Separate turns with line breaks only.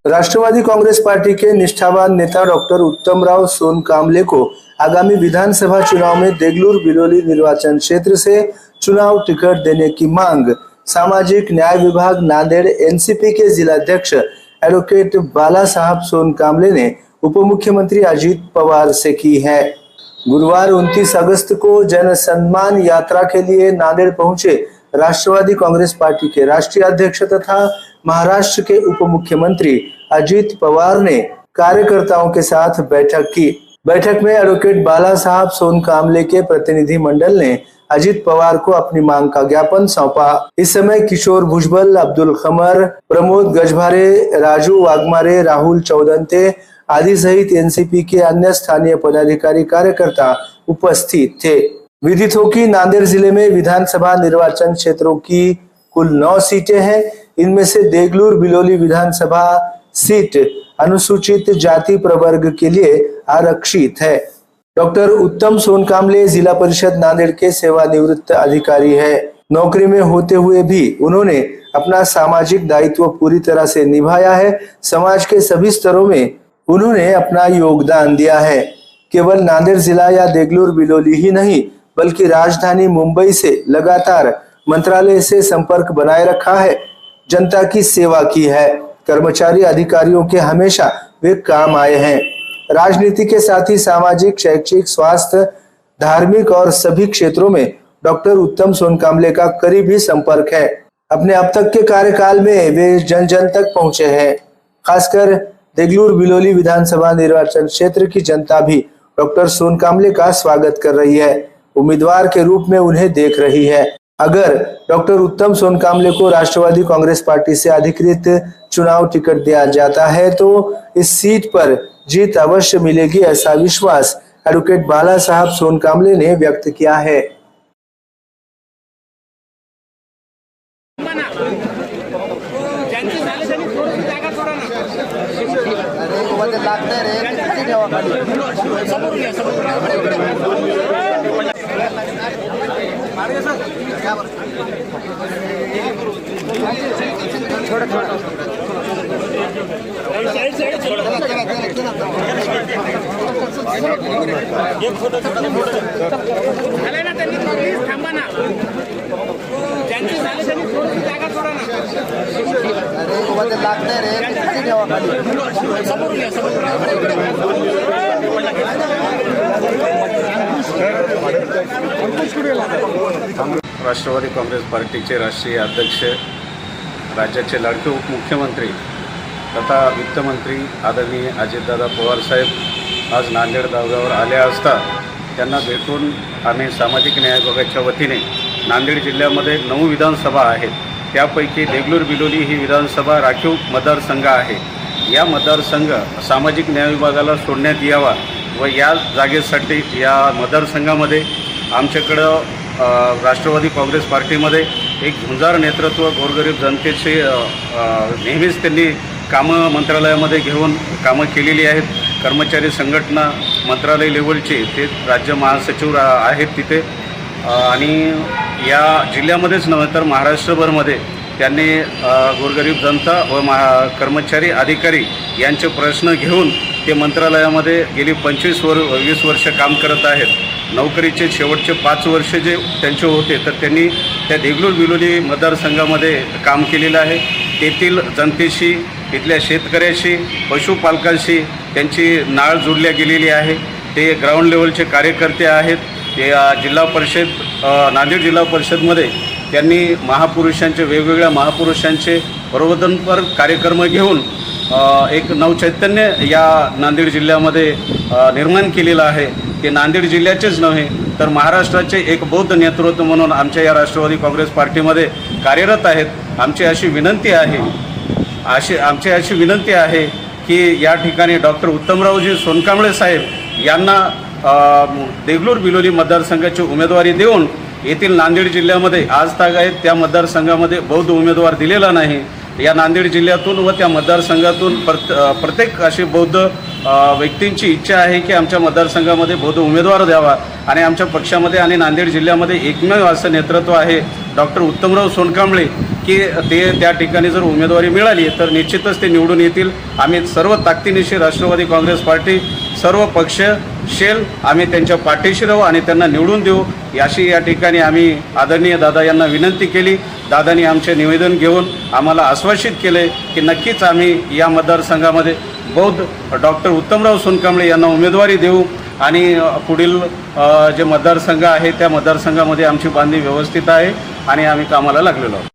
Rashtrawadi Congress party के निष्ठावान नेता doctor Uttamrao सोनकामले को आगामी विधानसभा चुनाव में देगलूर बिलोली निर्वाचन क्षेत्र से चुनाव टिकट देने की मांग सामाजिक न्याय विभाग नांदेड़ एनसीपी के जिलाध्यक्ष एडवोकेट बाला साहब सोनकामले ने उप मुख्यमंत्री अजित पवार से की है। गुरुवार 29 अगस्त को जन सम्मान यात्रा के लिए नांदेड़ पहुंचे राष्ट्रवादी कांग्रेस पार्टी के राष्ट्रीय अध्यक्ष तथा महाराष्ट्र के उप मुख्यमंत्री अजित पवार ने कार्यकर्ताओं के साथ बैठक की। बैठक में एडवोकेट बाला साहब सोनकामले के प्रतिनिधि मंडल ने अजित पवार को अपनी मांग का ज्ञापन सौंपा। इस समय किशोर भुजबल, अब्दुल खमर, प्रमोद गजभारे, राजू वाघमारे, राहुल चौदंते आदि सहित एनसीपी के अन्य स्थानीय पदाधिकारी कार्यकर्ता उपस्थित थे। विदित हो कि नांदेड़ जिले में विधानसभा निर्वाचन क्षेत्रों की कुल 9 सीटें हैं। इनमें से देगलूर बिलोली विधानसभा सीट अनुसूचित जाति प्रवर्ग के लिए आरक्षित है। डॉक्टर उत्तम सोनकामले जिला परिषद नांदेड़ के सेवानिवृत्त अधिकारी है। नौकरी में होते हुए भी उन्होंने अपना सामाजिक दायित्व पूरी तरह से निभाया है। समाज के सभी स्तरों में उन्होंने अपना योगदान दिया है। केवल नांदेड़ जिला या देगलूर बिलोली ही नहीं बल्कि राजधानी मुंबई से लगातार मंत्रालय से संपर्क बनाए रखा है, जनता की सेवा की है। कर्मचारी अधिकारियों के हमेशा वे काम आए हैं। राजनीति के साथ ही सामाजिक, शैक्षिक, स्वास्थ्य, धार्मिक और सभी क्षेत्रों में डॉक्टर उत्तम सोनकामले का करीबी संपर्क है। अपने अब तक के कार्यकाल में वे जन जन तक पहुंचे हैं। खासकर देगलूर बिलोली विधानसभा निर्वाचन क्षेत्र की जनता भी डॉक्टर सोनकामले का स्वागत कर रही है, उम्मीदवार के रूप में उन्हें देख रही है। अगर डॉक्टर उत्तम सोनकामले को राष्ट्रवादी कांग्रेस पार्टी से अधिकृत चुनाव टिकट दिया जाता है तो इस सीट पर जीत अवश्य मिलेगी, ऐसा विश्वास एडवोकेट बाला साहब सोनकामले ने व्यक्त किया है।
थोड़ा थोड़ा एक फोटो झाले ना त्यांनी प्लीज थांबा ना, ज्यांचे झाले त्यांनी थोडी जागा सोडा ना। अरे मध्ये लागतंय रे, किती ठेवा खाली समोर घ्या, समोर
राष्ट्रवादी काँग्रेस पार्टीचे राष्ट्रीय अध्यक्ष, राज्याचे लाडके उपमुख्यमंत्री तथा वित्तमंत्री आदरणीय अजितदादा पवार साहेब आज नांदेड दौऱ्यावर आले असता त्यांना भेटून आम्ही सामाजिक न्याय विभागाच्या वतीने नांदेड जिल्ह्यामध्ये 9 विधानसभा आहेत, त्यापैकी देगलूर बिलोली ही विधानसभा राखीव मतदारसंघ आहे। या मतदारसंघ सामाजिक न्याय विभागाला सोडण्यात यावा व या जागेसाठी या मतदारसंघामध्ये आमच्याकडं राष्ट्रवादी काँग्रेस पार्टीमध्ये एक झुंजार नेतृत्व, गोरगरीब जनतेचे नेहमीच त्यांनी कामं मंत्रालयामध्ये घेऊन कामं केलेली आहेत। कर्मचारी संघटना मंत्रालय लेवलचे ते राज्य महासचिव आहेत तिथे, आणि या जिल्ह्यामध्येच नव्हे तर महाराष्ट्रभरमध्ये त्यांनी गोरगरीब जनता व कर्मचारी अधिकारी यांचे प्रश्न घेऊन ते मंत्रालयामध्ये गेली 20 वर्ष काम करत आहेत। नोकरीचे शेवटचे 5 वर्ष जे त्यांचे होते तर त्यांनी त्या देगलूर बिलोली मतदारसंघामध्ये काम केलेलं आहे। तेथील जनतेशी, तिथल्या शेतकऱ्याशी, पशुपालकांशी त्यांची नाळ जोडल्या गेलेली आहे। ते ग्राउंड लेवलचे कार्यकर्ते आहेत। ते जिल्हा परिषद नांदेड जिल्हा परिषदमध्ये त्यांनी महापुरुषांचे, वेगवेगळ्या महापुरुषांचे प्रबोधनपर कार्यक्रम घेऊन एक नवचैतन्य या नांदेड जिल्ह्यामध्ये निर्माण केलेलं आहे। ते नांदेड जिल्ह्याचेच नव्हे तर महाराष्ट्राचे एक बौद्ध नेतृत्व म्हणून आमच्या या राष्ट्रवादी काँग्रेस पार्टीमध्ये कार्यरत आहेत। आमची अशी विनंती आहे की या ठिकाणी डॉक्टर उत्तमरावजी सोनकामले साहेब यांना देगलूर बिलोली मतदारसंघाची उमेदवारी देऊन येथील नांदेड जिल्ह्यामध्ये आज तागायत त्या मतदारसंघामध्ये बौद्ध उमेदवार दिलेला नाही, या नांदेड जिल्ह्यातून व त्या मतदारसंघातून प्रत्येक अशी बौद्ध व्यक्तींची इच्छा आहे की आमच्या मतदारसंघामध्ये बौद्ध उमेदवार द्यावा आणि आमच्या पक्षामध्ये आणि नांदेड जिल्ह्यामध्ये एकमेव असं नेतृत्व आहे डॉक्टर उत्तमराव सोनकांबळे की ते त्या ठिकाणी जर उमेदवारी मिळाली तर निश्चितच ते निवडून येतील. आम्ही सर्व ताकदीनिशी राष्ट्रवादी काँग्रेस पार्टी सर्व पक्ष शेल आम्ही त्यांच्या पाठीशी राहू आणि त्यांना निवडून देऊ अशी या ठिकाणी आम्ही आदरणीय दादा यांना विनंती केली. दादांनी आमचे निवेदन घेऊन आम्हाला आश्वासित केले की नक्कीच आम्ही या मतदारसंघामध्ये बौद्ध डॉक्टर उत्तमराव सोनकांबळे यांना उमेदवारी देऊ आणि पुढील जे मतदारसंघ आहे त्या मतदारसंघामध्ये आमची बांधणी व्यवस्थित आहे आणि आम्ही कामाला लागलेलो आहोत.